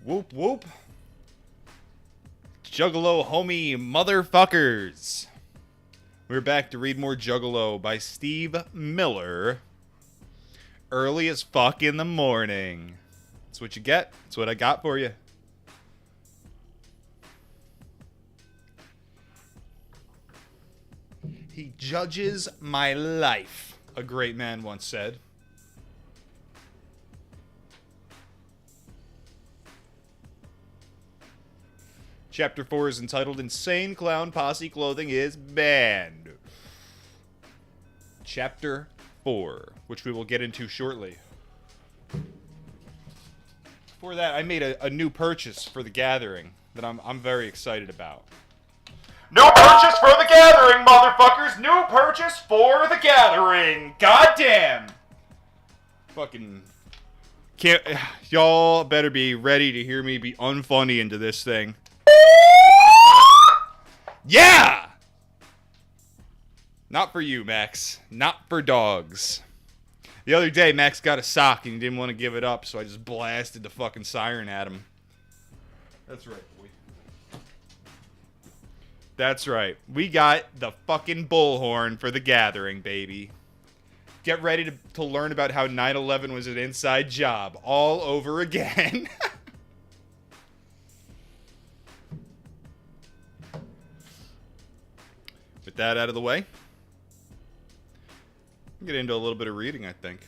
Whoop whoop. Juggalo homie motherfuckers. We're back to read more Juggalo by Steve Miller. Early as fuck in the morning. That's what you get. That's what I got for you. He judges my life, a great man once said. Chapter 4 is entitled Insane Clown Posse Clothing is Banned. Chapter 4, which we will get into shortly. Before that, I made a new purchase for the gathering that I'm very excited about. New purchase for the gathering, motherfuckers! New purchase for the gathering! Goddamn! Fucking... Can't... Y'all better be ready to hear me be unfunny into this thing. Yeah! Not for you, Max. Not for dogs. The other day, Max got a sock and he didn't want to give it up, so I just blasted the fucking siren at him. That's right, boy. That's right. We got the fucking bullhorn for the gathering, baby. Get ready to learn about how 9/11 was an inside job all over again. With that out of the way, we'll get into a little bit of reading, I think.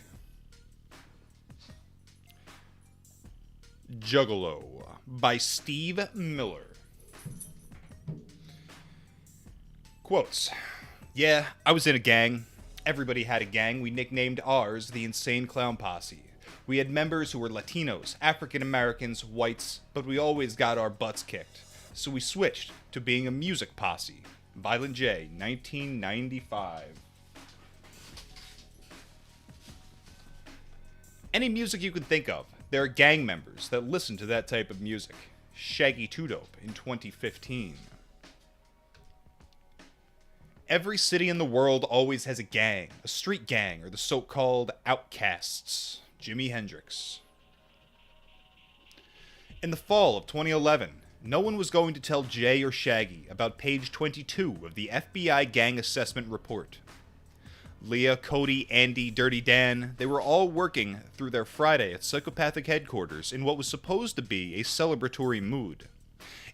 Juggalo by Steve Miller. Quotes. Yeah, I was in a gang. Everybody had a gang. We nicknamed ours the Insane Clown Posse. We had members who were Latinos, African Americans, whites, but we always got our butts kicked. So we switched to being a music posse. Violent J, 1995. Any music you can think of, there are gang members that listen to that type of music. Shaggy 2 Dope in 2015. Every city in the world always has a gang, a street gang, or the so-called outcasts. Jimi Hendrix. In the fall of 2011, no one was going to tell Jay or Shaggy about page 22 of the FBI Gang Assessment Report. Leah, Cody, Andy, Dirty Dan, they were all working through their Friday at Psychopathic headquarters in what was supposed to be a celebratory mood.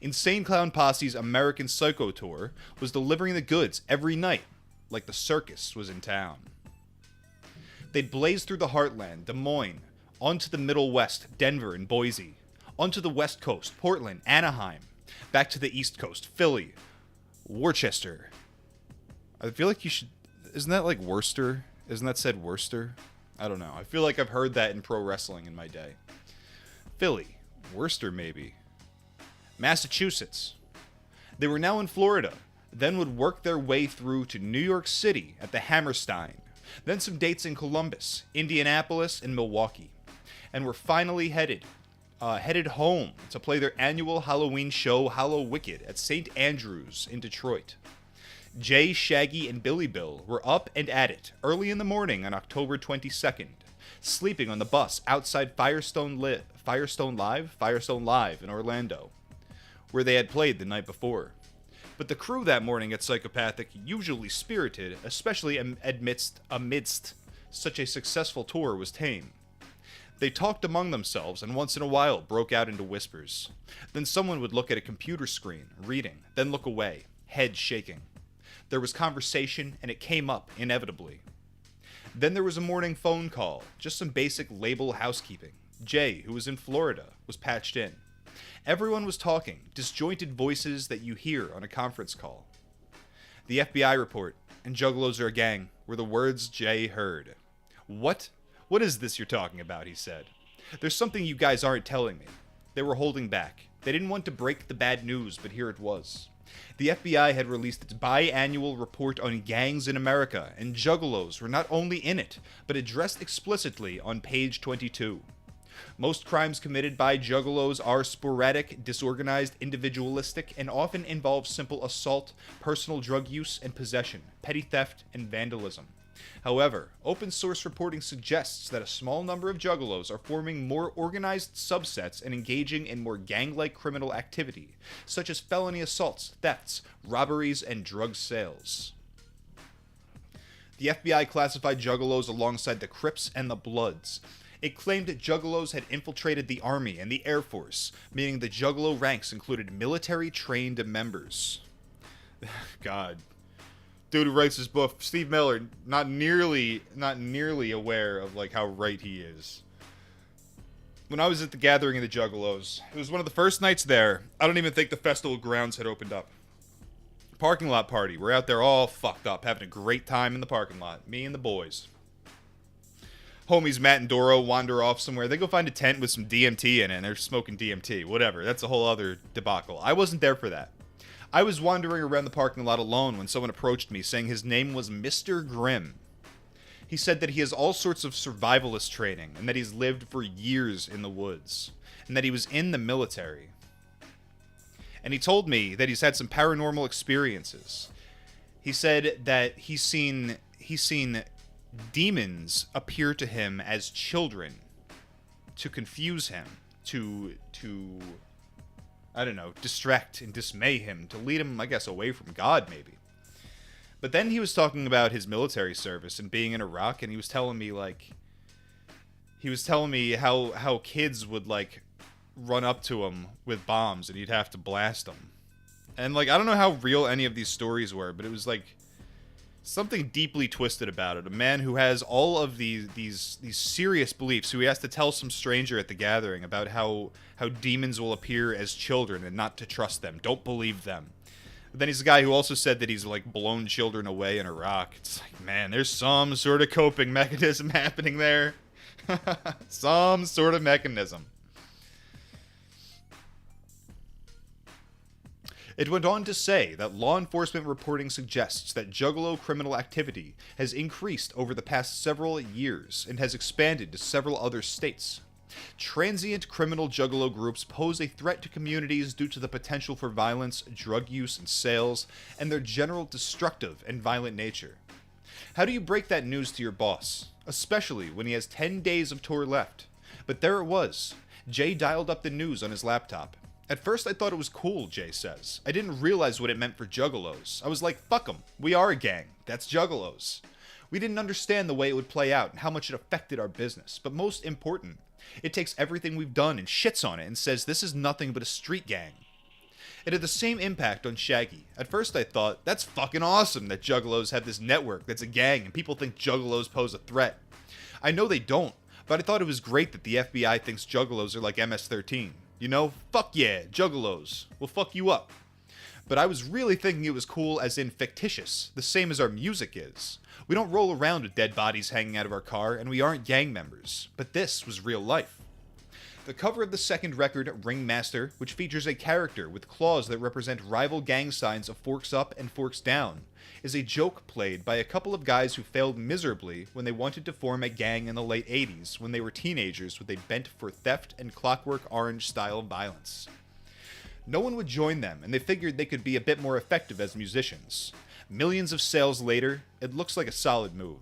Insane Clown Posse's American Psycho Tour was delivering the goods every night, like the circus was in town. They'd blazed through the heartland, Des Moines, onto the Middle West, Denver and Boise, onto the West Coast, Portland, Anaheim, back to the East Coast, Philly, Worcester. I feel like you should... Isn't that like Worcester? Isn't that said Worcester? I don't know. I feel like I've heard that in pro wrestling in my day. Philly. Worcester, maybe. Massachusetts. They were now in Florida, then would work their way through to New York City at the Hammerstein, then some dates in Columbus, Indianapolis, and Milwaukee, and were finally headed home to play their annual Halloween show, Hallow Wicked, at St. Andrews in Detroit. Jay, Shaggy, and Billy Bill were up and at it early in the morning on October 22nd, sleeping on the bus outside Firestone Live in Orlando, where they had played the night before. But the crew that morning at Psychopathic, usually spirited, especially amidst such a successful tour, was tame. They talked among themselves and once in a while broke out into whispers. Then someone would look at a computer screen, reading, then look away, head shaking. There was conversation, and it came up inevitably. Then there was a morning phone call, just some basic label housekeeping. Jay, who was in Florida, was patched in. Everyone was talking, disjointed voices that you hear on a conference call. The FBI report, and Juggalos are a gang, were the words Jay heard. What? What is this you're talking about, he said. There's something you guys aren't telling me. They were holding back. They didn't want to break the bad news, but here it was. The FBI had released its biannual report on gangs in America, and Juggalos were not only in it, but addressed explicitly on page 22. Most crimes committed by Juggalos are sporadic, disorganized, individualistic, and often involve simple assault, personal drug use and possession, petty theft, and vandalism. However, open source reporting suggests that a small number of juggalos are forming more organized subsets and engaging in more gang-like criminal activity, such as felony assaults, thefts, robberies, and drug sales. The FBI classified juggalos alongside the Crips and the Bloods. It claimed that juggalos had infiltrated the Army and the Air Force, meaning the juggalo ranks included military-trained members. God. Dude who writes this book, Steve Miller, not nearly aware of like how right he is. When I was at the gathering of the Juggalos, it was one of the first nights there. I don't even think the festival grounds had opened up. Parking lot party. We're out there all fucked up, having a great time in the parking lot. Me and the boys. Homies Matt and Doro wander off somewhere. They go find a tent with some DMT in it, and they're smoking DMT. Whatever. That's a whole other debacle. I wasn't there for that. I was wandering around the parking lot alone when someone approached me saying his name was Mr. Grimm. He said that he has all sorts of survivalist training and that he's lived for years in the woods and that he was in the military. And he told me that he's had some paranormal experiences. He said that he's seen demons appear to him as children to confuse him, to I don't know, distract and dismay him, to lead him, I guess, away from God, maybe. But then he was talking about his military service and being in Iraq, and he was telling me, how kids would, like, run up to him with bombs, and he'd have to blast them. And, like, I don't know how real any of these stories were, but it was, like, something deeply twisted about it. A man who has all of these serious beliefs, who he has to tell some stranger at the gathering about how demons will appear as children and not to trust them. Don't believe them. But then he's a guy who also said that he's like blown children away in Iraq. It's like, man, there's some sort of coping mechanism happening there. Some sort of mechanism. It went on to say that law enforcement reporting suggests that Juggalo criminal activity has increased over the past several years and has expanded to several other states. Transient criminal Juggalo groups pose a threat to communities due to the potential for violence, drug use, and sales, and their general destructive and violent nature. How do you break that news to your boss, especially when he has 10 days of tour left? But there it was. Jay dialed up the news on his laptop. At first I thought it was cool, Jay says. I didn't realize what it meant for Juggalos. I was like, fuck them. We are a gang. That's Juggalos. We didn't understand the way it would play out and how much it affected our business. But most important, it takes everything we've done and shits on it and says this is nothing but a street gang. It had the same impact on Shaggy. At first I thought, that's fucking awesome that Juggalos have this network that's a gang and people think Juggalos pose a threat. I know they don't, but I thought it was great that the FBI thinks Juggalos are like MS-13. You know, fuck yeah, Juggalos. We'll fuck you up. But I was really thinking it was cool as in fictitious, the same as our music is. We don't roll around with dead bodies hanging out of our car, and we aren't gang members. But this was real life. The cover of the second record, Ringmaster, which features a character with claws that represent rival gang signs of Forks Up and Forks Down, is a joke played by a couple of guys who failed miserably when they wanted to form a gang in the late 80s when they were teenagers with a bent for theft and Clockwork Orange-style violence. No one would join them, and they figured they could be a bit more effective as musicians. Millions of sales later, it looks like a solid move.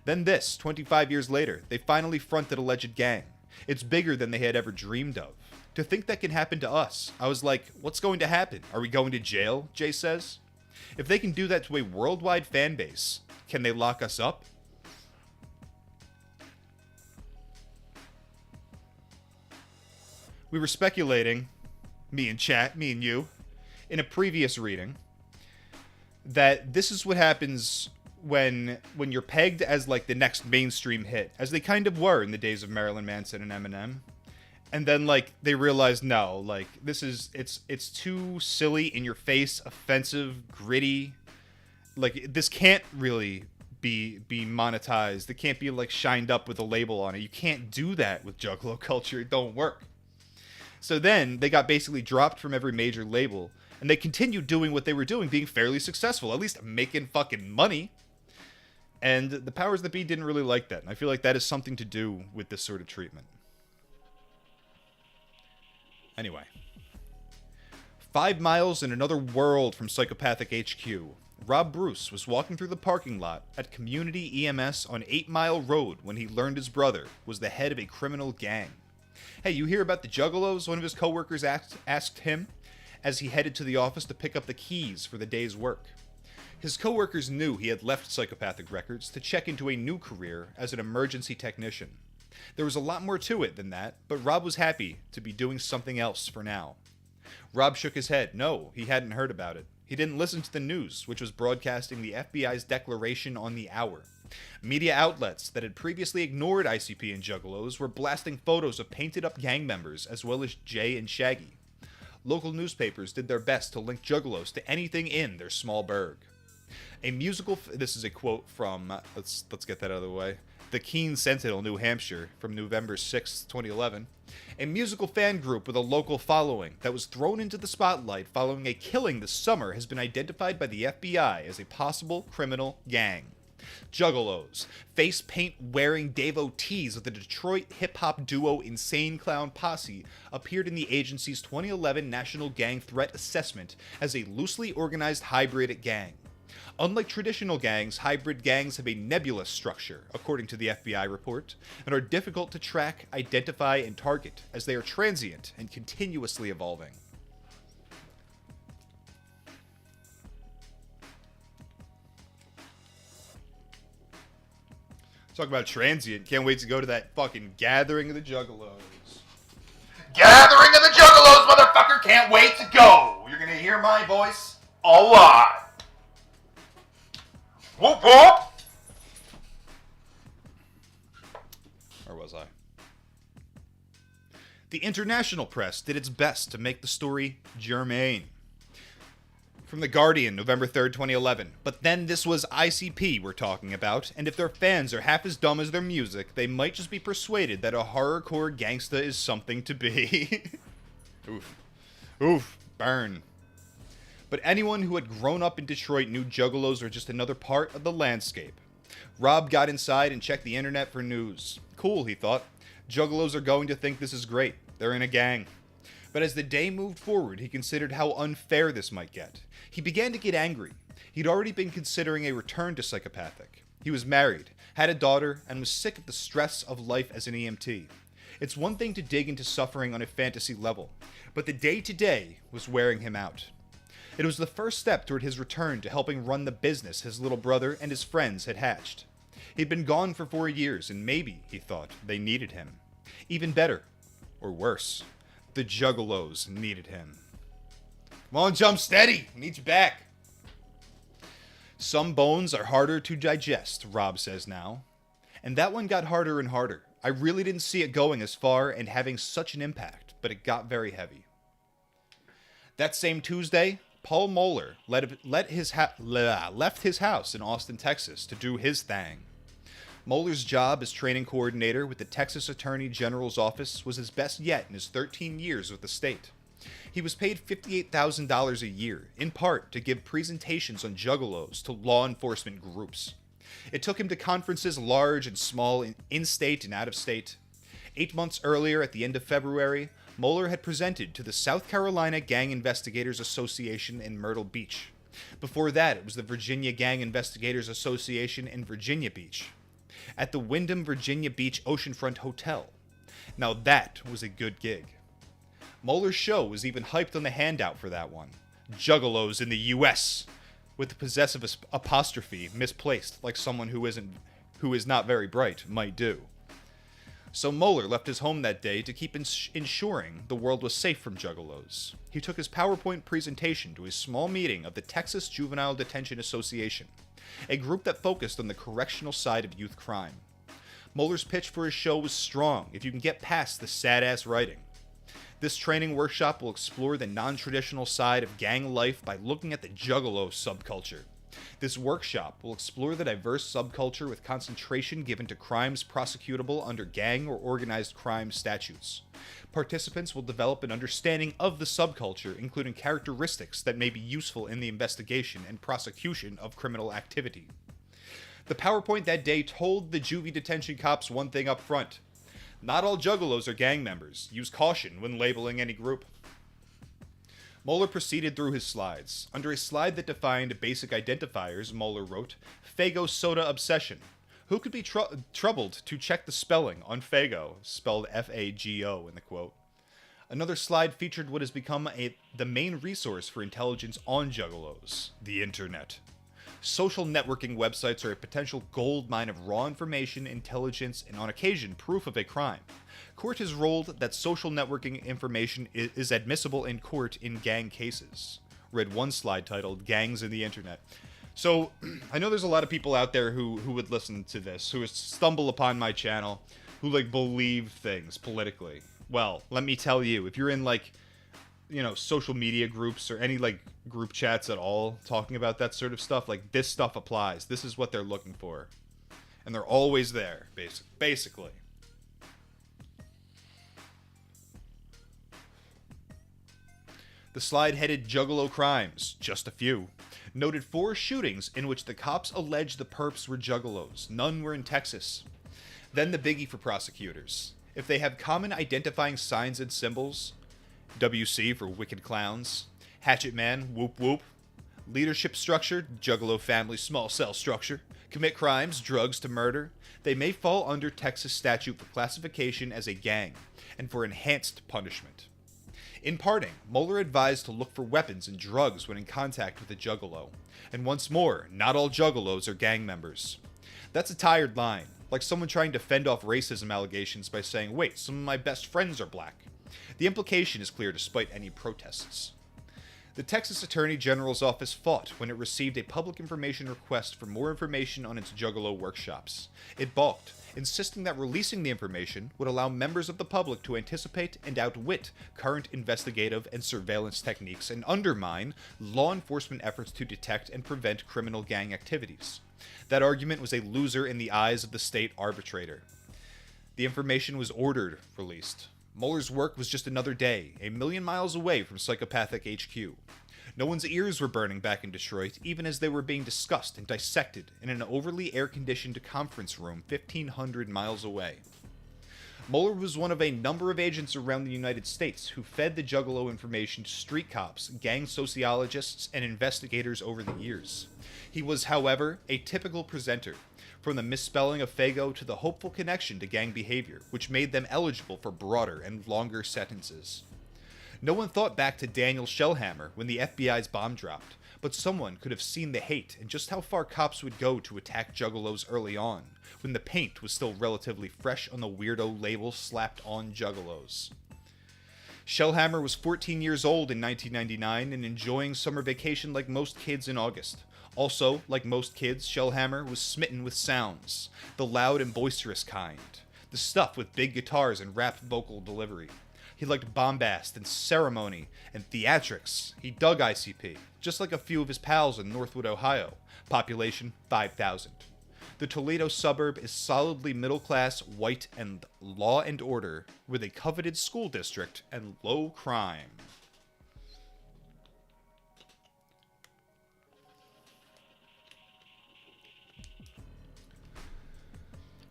Then this, 25 years later, they finally fronted alleged gang. It's bigger than they had ever dreamed of. To think that can happen to us, I was like, what's going to happen? Are we going to jail? Jay says. If they can do that to a worldwide fan base, can they lock us up? We were speculating, me and chat, me and you, in a previous reading, that this is what happens when you're pegged as like the next mainstream hit, as they kind of were in the days of Marilyn Manson and Eminem. And then like they realize, no, like this is it's too silly, in your face, offensive, gritty. Like this can't really be monetized. It can't be like shined up with a label on it. You can't do that with Juggalo culture. It don't work. So then they got basically dropped from every major label, and they continued doing what they were doing, being fairly successful, at least making fucking money. And the powers that be didn't really like that. And I feel like that is something to do with this sort of treatment. Anyway. 5 miles in another world from Psychopathic HQ, Rob Bruce was walking through the parking lot at Community EMS on 8 Mile Road when he learned his brother was the head of a criminal gang. "Hey, you hear about the Juggalos?" one of his coworkers asked him as he headed to the office to pick up the keys for the day's work. His coworkers knew he had left Psychopathic Records to check into a new career as an emergency technician. There was a lot more to it than that, but Rob was happy to be doing something else for now. Rob shook his head. No, he hadn't heard about it. He didn't listen to the news, which was broadcasting the FBI's declaration on the hour. Media outlets that had previously ignored ICP and Juggalos were blasting photos of painted-up gang members as well as Jay and Shaggy. Local newspapers did their best to link Juggalos to anything in their small burg. This is a quote from, let's get that out of the way, the Keene Sentinel, New Hampshire, from November 6, 2011. A musical fan group with a local following that was thrown into the spotlight following a killing this summer has been identified by the FBI as a possible criminal gang. Juggalos, face paint wearing devotees of the Detroit hip-hop duo Insane Clown Posse, appeared in the agency's 2011 National Gang Threat Assessment as a loosely organized hybrid gang. Unlike traditional gangs, hybrid gangs have a nebulous structure, according to the FBI report, and are difficult to track, identify, and target, as they are transient and continuously evolving. Talk about transient. Can't wait to go to that fucking gathering of the Juggalos. Gathering of the Juggalos, motherfucker! Can't wait to go! You're gonna hear my voice a lot. Whoop whoop! Where was I? The international press did its best to make the story germane. From The Guardian, November 3rd, 2011. But then this was ICP we're talking about, and if their fans are half as dumb as their music, they might just be persuaded that a horrorcore gangsta is something to be. Oof. Oof. Burn. But anyone who had grown up in Detroit knew Juggalos were just another part of the landscape. Rob got inside and checked the internet for news. Cool, he thought. Juggalos are going to think this is great. They're in a gang. But as the day moved forward, he considered how unfair this might get. He began to get angry. He'd already been considering a return to Psychopathic. He was married, had a daughter, and was sick of the stress of life as an EMT. It's one thing to dig into suffering on a fantasy level, but the day-to-day was wearing him out. It was the first step toward his return to helping run the business his little brother and his friends had hatched. He'd been gone for 4 years, and maybe, he thought, they needed him. Even better, or worse, the Juggalos needed him. Come on, jump steady. I need you back. Some bones are harder to digest, Rob says now. And that one got harder and harder. I really didn't see it going as far and having such an impact, but it got very heavy. That same Tuesday, Paul Moeller left his house in Austin, Texas to do his thing. Moeller's job as training coordinator with the Texas Attorney General's office was his best yet in his 13 years with the state. He was paid $58,000 a year, in part to give presentations on Juggalos to law enforcement groups. It took him to conferences large and small, in-state and out-of-state. 8 months earlier, at the end of February, Moeller had presented to the South Carolina Gang Investigators Association in Myrtle Beach. Before that, it was the Virginia Gang Investigators Association in Virginia Beach, at the Wyndham Virginia Beach Oceanfront Hotel. Now that was a good gig. Moeller's show was even hyped on the handout for that one. Juggalos in the U.S., with the possessive apostrophe misplaced, like someone who is not very bright might do. So Moeller left his home that day to keep ensuring the world was safe from Juggalos. He took his PowerPoint presentation to a small meeting of the Texas Juvenile Detention Association, a group that focused on the correctional side of youth crime. Moeller's pitch for his show was strong if you can get past the sad-ass writing. This training workshop will explore the non-traditional side of gang life by looking at the Juggalo subculture. This workshop will explore the diverse subculture with concentration given to crimes prosecutable under gang or organized crime statutes. Participants will develop an understanding of the subculture, including characteristics that may be useful in the investigation and prosecution of criminal activity. The PowerPoint that day told the juvie detention cops one thing up front. Not all Juggalos are gang members. Use caution when labeling any group. Moeller proceeded through his slides. Under a slide that defined basic identifiers, Moeller wrote, Faygo soda obsession. Who could be troubled to check the spelling on Faygo, spelled F-A-G-O in the quote. Another slide featured what has become the main resource for intelligence on Juggalos, the internet. Social networking websites are a potential gold mine of raw information, intelligence, and on occasion, proof of a crime. Court has ruled that social networking information is admissible in court in gang cases. Read one slide titled, Gangs in the Internet. So, I know there's a lot of people out there who would listen to this, who stumble upon my channel, who, believe things politically. Well, let me tell you, if you're in, social media groups or any, group chats at all talking about that sort of stuff, this stuff applies. This is what they're looking for. And they're always there, basically. The slide headed Juggalo crimes, just a few. Noted 4 shootings in which the cops alleged the perps were Juggalos. None were in Texas. Then the biggie for prosecutors. If they have common identifying signs and symbols, WC for Wicked Clowns, Hatchet Man, Whoop Whoop, leadership structure, Juggalo family small cell structure, commit crimes, drugs to murder, they may fall under Texas statute for classification as a gang, and for enhanced punishment. In parting, Moeller advised to look for weapons and drugs when in contact with a Juggalo. And once more, not all Juggalos are gang members. That's a tired line, like someone trying to fend off racism allegations by saying, wait, some of my best friends are black. The implication is clear despite any protests. The Texas Attorney General's office fought when it received a public information request for more information on its Juggalo workshops. It balked, insisting that releasing the information would allow members of the public to anticipate and outwit current investigative and surveillance techniques and undermine law enforcement efforts to detect and prevent criminal gang activities. That argument was a loser in the eyes of the state arbitrator. The information was ordered released. Mueller's work was just another day, a million miles away from Psychopathic HQ. No one's ears were burning back in Detroit, even as they were being discussed and dissected in an overly air-conditioned conference room 1,500 miles away. Mueller was one of a number of agents around the United States who fed the Juggalo information to street cops, gang sociologists, and investigators over the years. He was, however, a typical presenter, from the misspelling of Faygo to the hopeful connection to gang behavior, which made them eligible for broader and longer sentences. No one thought back to Daniel Shellhammer when the FBI's bomb dropped, but someone could have seen the hate and just how far cops would go to attack Juggalos early on, when the paint was still relatively fresh on the weirdo label slapped on Juggalos. Shellhammer was 14 years old in 1999 and enjoying summer vacation like most kids in August. Also, like most kids, Shellhammer was smitten with sounds, the loud and boisterous kind, the stuff with big guitars and rap vocal delivery. He liked bombast and ceremony and theatrics. He dug ICP, just like a few of his pals in Northwood, Ohio. Population 5,000. The Toledo suburb is solidly middle-class, white, and law and order, with a coveted school district and low crime.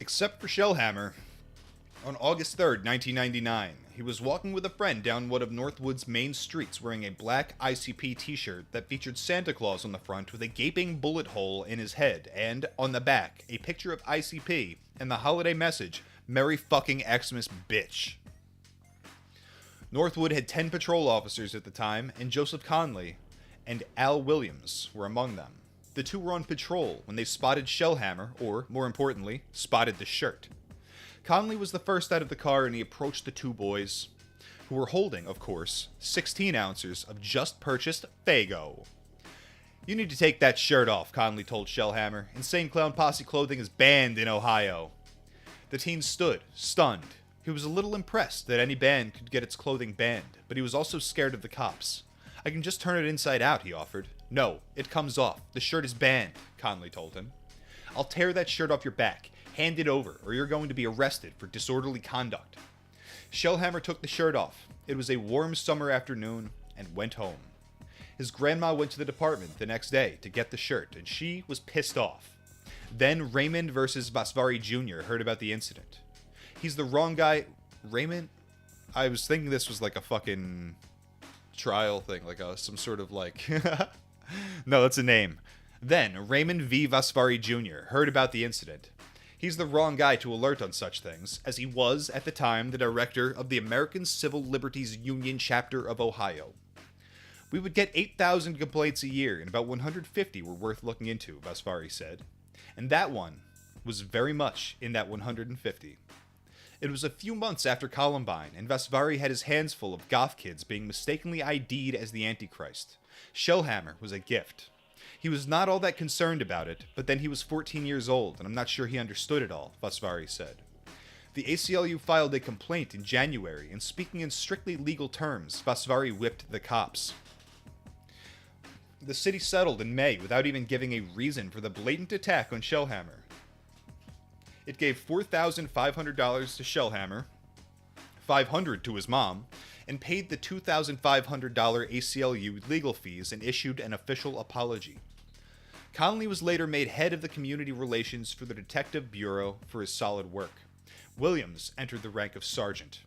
Except for Shellhammer, on August 3rd, 1999, he was walking with a friend down one of Northwood's main streets wearing a black ICP t-shirt that featured Santa Claus on the front with a gaping bullet hole in his head and, on the back, a picture of ICP and the holiday message, Merry fucking Xmas, bitch. Northwood had 10 patrol officers at the time, and Joseph Conley and Al Williams were among them. The two were on patrol when they spotted Shellhammer, or, more importantly, spotted the shirt. Conley was the first out of the car and he approached the two boys, who were holding, of course, 16 ounces of just-purchased Faygo. You need to take that shirt off, Conley told Shellhammer. Insane Clown Posse clothing is banned in Ohio. The teen stood, stunned. He was a little impressed that any band could get its clothing banned, but he was also scared of the cops. I can just turn it inside out, he offered. No, it comes off. The shirt is banned, Conley told him. I'll tear that shirt off your back. Hand it over, or you're going to be arrested for disorderly conduct. Shellhammer took the shirt off. It was a warm summer afternoon, and went home. His grandma went to the department the next day to get the shirt, and she was pissed off. Then Raymond versus Vasvari Jr. heard about the incident. He's the wrong guy. Raymond? I was thinking this was like a fucking trial thing, like some sort of like. No, that's a name. Then Raymond V. Vasvari Jr. heard about the incident. He's the wrong guy to alert on such things, as he was, at the time, the director of the American Civil Liberties Union chapter of Ohio. We would get 8,000 complaints a year, and about 150 were worth looking into, Vasvari said. And that one was very much in that 150. It was a few months after Columbine, and Vasvari had his hands full of goth kids being mistakenly ID'd as the Antichrist. Shellhammer was a gift. He was not all that concerned about it, but then he was 14 years old, and I'm not sure he understood it all, Vasvari said. The ACLU filed a complaint in January, and speaking in strictly legal terms, Vasvari whipped the cops. The city settled in May without even giving a reason for the blatant attack on Shellhammer. It gave $4,500 to Shellhammer, $500 to his mom, and paid the $2,500 ACLU legal fees and issued an official apology. Connolly was later made head of the community relations for the Detective Bureau for his solid work. Williams entered the rank of sergeant.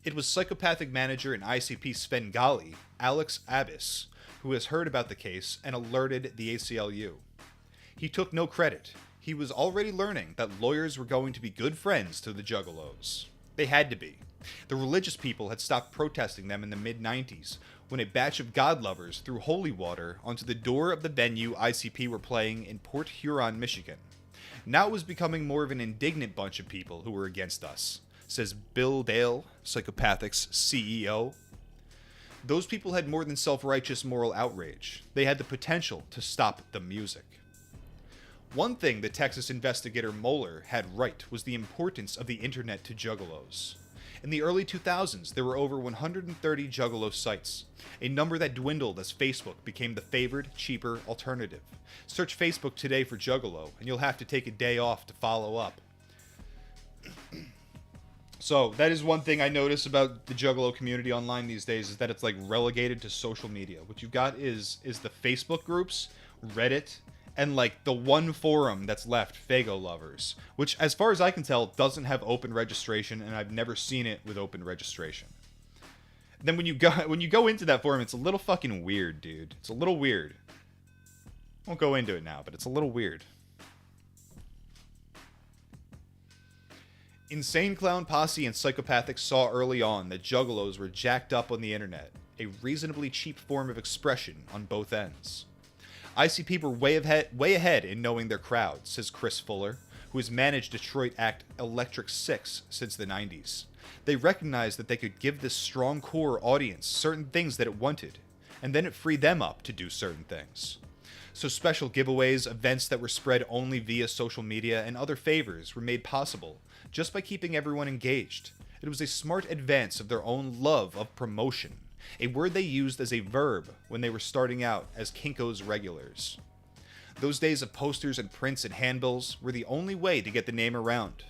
It was psychopathic manager and ICP Svengali, Alex Abbas, who has heard about the case and alerted the ACLU. He took no credit. He was already learning that lawyers were going to be good friends to the Juggalos. They had to be. The religious people had stopped protesting them in the mid-90s, when a batch of God lovers threw holy water onto the door of the venue ICP were playing in Port Huron, Michigan. Now it was becoming more of an indignant bunch of people who were against us, says Bill Dale, Psychopathic's CEO. Those people had more than self-righteous moral outrage. They had the potential to stop the music. One thing the Texas investigator Moeller had right was the importance of the internet to Juggalos. In the early 2000s, there were over 130 Juggalo sites, a number that dwindled as Facebook became the favored, cheaper alternative. Search Facebook today for Juggalo, and you'll have to take a day off to follow up. So, that is one thing I notice about the Juggalo community online these days, is that it's like relegated to social media. What you've got is the Facebook groups, Reddit, and like the one forum that's left, Fago Lovers, which as far as I can tell doesn't have open registration, and I've never seen it with open registration. Then when you go into that forum, it's a little fucking weird, dude. It's a little weird. I won't go into it now, but it's a little weird. Insane Clown Posse and Psychopathic saw early on that Juggalos were jacked up on the internet, a reasonably cheap form of expression on both ends. ICP were way ahead in knowing their crowd, says Chris Fuller, who has managed Detroit act Electric Six since the 90s. They recognized that they could give this strong core audience certain things that it wanted, and then it freed them up to do certain things. So special giveaways, events that were spread only via social media, and other favors were made possible just by keeping everyone engaged. It was a smart advance of their own love of promotion, a word they used as a verb when they were starting out as Kinko's regulars. Those days of posters and prints and handbills were the only way to get the name around.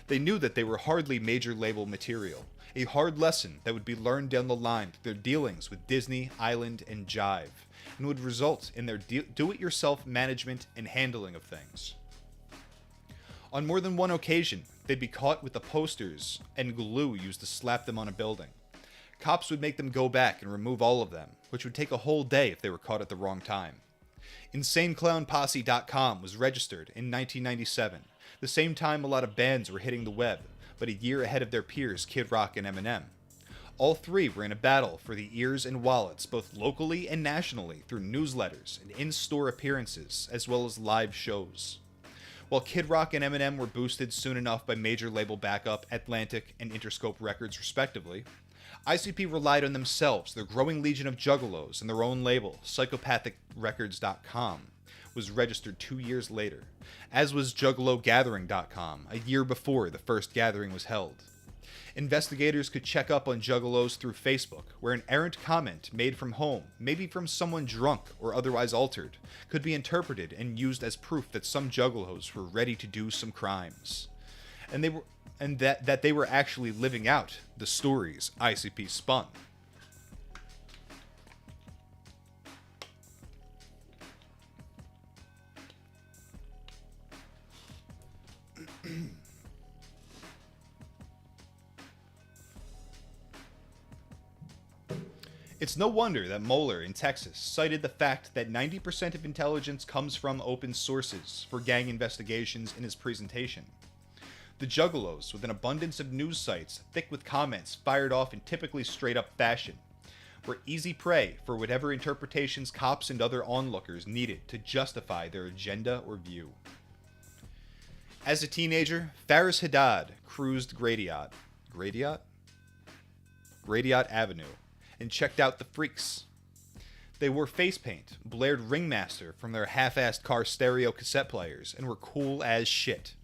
They knew that they were hardly major label material, a hard lesson that would be learned down the line through their dealings with Disney, Island, and Jive, and would result in their do-it-yourself management and handling of things. On more than one occasion, they'd be caught with the posters and glue used to slap them on a building. Cops would make them go back and remove all of them, which would take a whole day if they were caught at the wrong time. InsaneClownPosse.com was registered in 1997, the same time a lot of bands were hitting the web, but a year ahead of their peers Kid Rock and Eminem. All three were in a battle for the ears and wallets, both locally and nationally, through newsletters and in-store appearances, as well as live shows. While Kid Rock and Eminem were boosted soon enough by major label backup, Atlantic and Interscope Records respectively, ICP relied on themselves, their growing legion of juggalos, and their own label, PsychopathiCRecords.com, was registered 2 years later, as was JuggaloGathering.com, a year before the first gathering was held. Investigators could check up on juggalos through Facebook, where an errant comment made from home, maybe from someone drunk or otherwise altered, could be interpreted and used as proof that some juggalos were ready to do some crimes. And that they were actually living out the stories ICP spun. It's no wonder that Moeller in Texas cited the fact that 90% of intelligence comes from open sources for gang investigations in his presentation. The Juggalos, with an abundance of news sites thick with comments fired off in typically straight-up fashion, were easy prey for whatever interpretations cops and other onlookers needed to justify their agenda or view. As a teenager, Faris Haddad cruised Gradiot Avenue and checked out the freaks. They wore face paint, blared Ringmaster from their half-assed car stereo cassette players, and were cool as shit.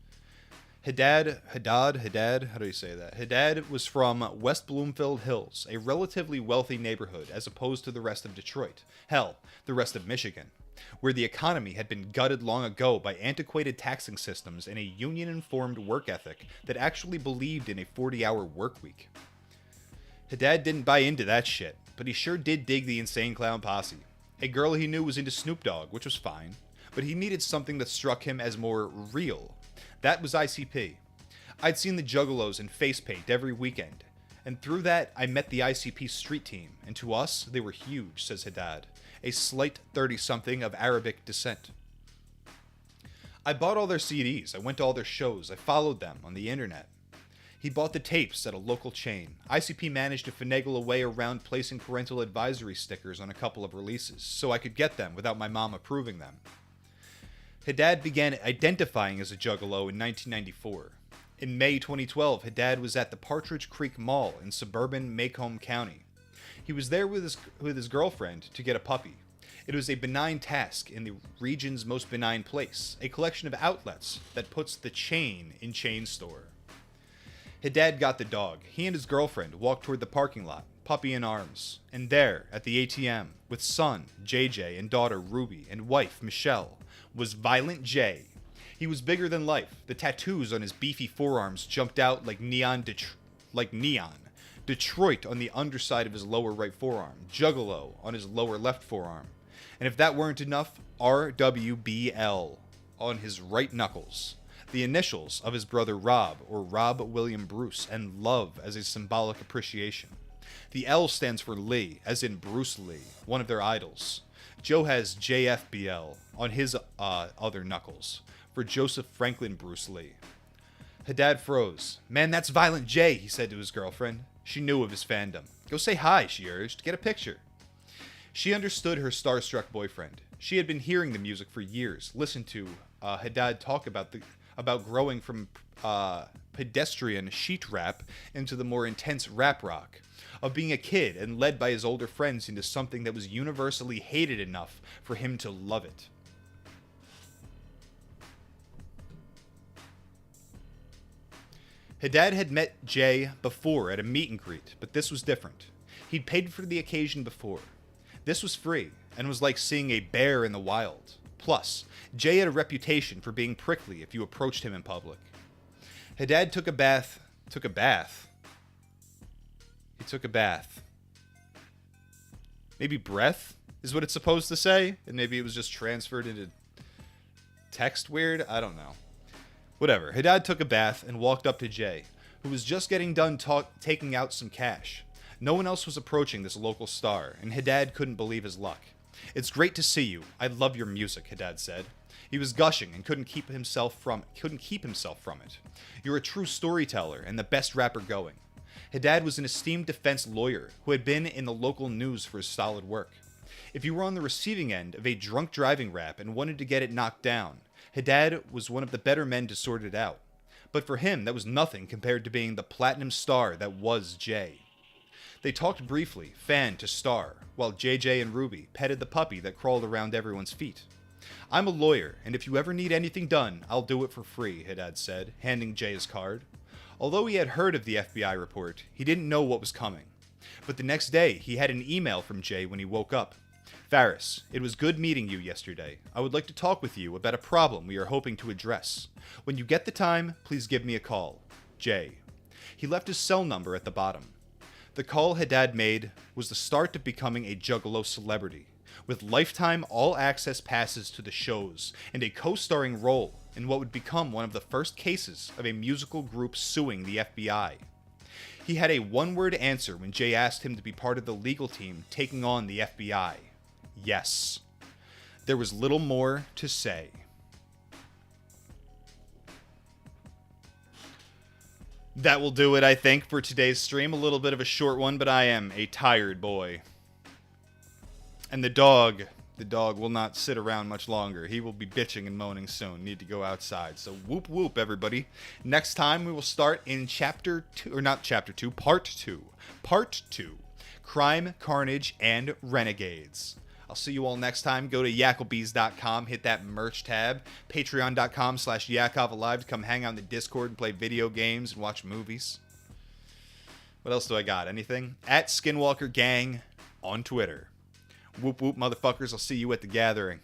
Haddad, how do you say that? Haddad was from West Bloomfield Hills, a relatively wealthy neighborhood as opposed to the rest of Detroit. Hell, the rest of Michigan, where the economy had been gutted long ago by antiquated taxing systems and a union-informed work ethic that actually believed in a 40-hour work week. Haddad didn't buy into that shit, but he sure did dig the Insane Clown Posse. A girl he knew was into Snoop Dogg, which was fine, but he needed something that struck him as more real. That was ICP. I'd seen the Juggalos in face paint every weekend, and through that I met the ICP street team, and to us they were huge, says Haddad, a slight 30-something of Arabic descent. I bought all their CDs, I went to all their shows, I followed them on the internet. He bought the tapes at a local chain. ICP managed to finagle a way around placing parental advisory stickers on a couple of releases, so I could get them without my mom approving them. Haddad began identifying as a Juggalo in 1994. In May 2012, Haddad was at the Partridge Creek Mall in suburban Macomb County. He was there with his girlfriend to get a puppy. It was a benign task in the region's most benign place, a collection of outlets that puts the chain in chain store. Haddad got the dog. He and his girlfriend walked toward the parking lot, puppy in arms. And there, at the ATM, with son, JJ, and daughter, Ruby, and wife, Michelle, was Violent J. He was bigger than life. The tattoos on his beefy forearms jumped out like neon. Detroit on the underside of his lower right forearm. Juggalo on his lower left forearm. And if that weren't enough, RWBL on his right knuckles. The initials of his brother Rob, or Rob William Bruce, and love as a symbolic appreciation. The L stands for Lee, as in Bruce Lee, one of their idols. Joe has JFBL on his other knuckles, for Joseph Franklin Bruce Lee. Haddad froze. Man, that's Violent J, he said to his girlfriend. She knew of his fandom. Go say hi, she urged. Get a picture. She understood her starstruck boyfriend. She had been hearing the music for years, listened to Haddad talk about growing from pedestrian sheet rap into the more intense rap rock, of being a kid and led by his older friends into something that was universally hated enough for him to love it. Haddad had met Jay before at a meet and greet, but this was different. He'd paid for the occasion before. This was free, and was like seeing a bear in the wild. Plus, Jay had a reputation for being prickly if you approached him in public. Haddad took a bath. He took a bath. Maybe breath is what it's supposed to say, and maybe it was just transferred into text weird? I don't know. Whatever. Haddad took a bath and walked up to Jay, who was just getting done taking out some cash. No one else was approaching this local star, and Haddad couldn't believe his luck. It's great to see you. I love your music, Haddad said. He was gushing and couldn't keep himself from it. You're a true storyteller and the best rapper going. Haddad was an esteemed defense lawyer who had been in the local news for his solid work. If you were on the receiving end of a drunk driving rap and wanted to get it knocked down, Haddad was one of the better men to sort it out. But for him, that was nothing compared to being the platinum star that was Jay. They talked briefly, fan to star, while JJ and Ruby petted the puppy that crawled around everyone's feet. I'm a lawyer, and if you ever need anything done, I'll do it for free, Haddad said, handing Jay his card. Although he had heard of the FBI report, he didn't know what was coming. But the next day, he had an email from Jay when he woke up. Faris, it was good meeting you yesterday. I would like to talk with you about a problem we are hoping to address. When you get the time, please give me a call. Jay. He left his cell number at the bottom. The call Haddad made was the start of becoming a Juggalo celebrity, with lifetime all-access passes to the shows and a co-starring role in what would become one of the first cases of a musical group suing the FBI. He had a one-word answer when Jay asked him to be part of the legal team taking on the FBI. Yes. There was little more to say. That will do it, I think, for today's stream. A little bit of a short one, but I am a tired boy. And the dog will not sit around much longer. He will be bitching and moaning soon. Need to go outside. So whoop whoop, everybody. Next time we will start in Chapter 2, or not Chapter 2, Part 2. Part 2. Crime, Carnage, and Renegades. I'll see you all next time. Go to yakovalive.com, hit that merch tab. Patreon.com/yakovalive to come hang out in the Discord and play video games and watch movies. What else do I got? Anything? At Skinwalker Gang on Twitter. Whoop whoop, motherfuckers. I'll see you at the gathering.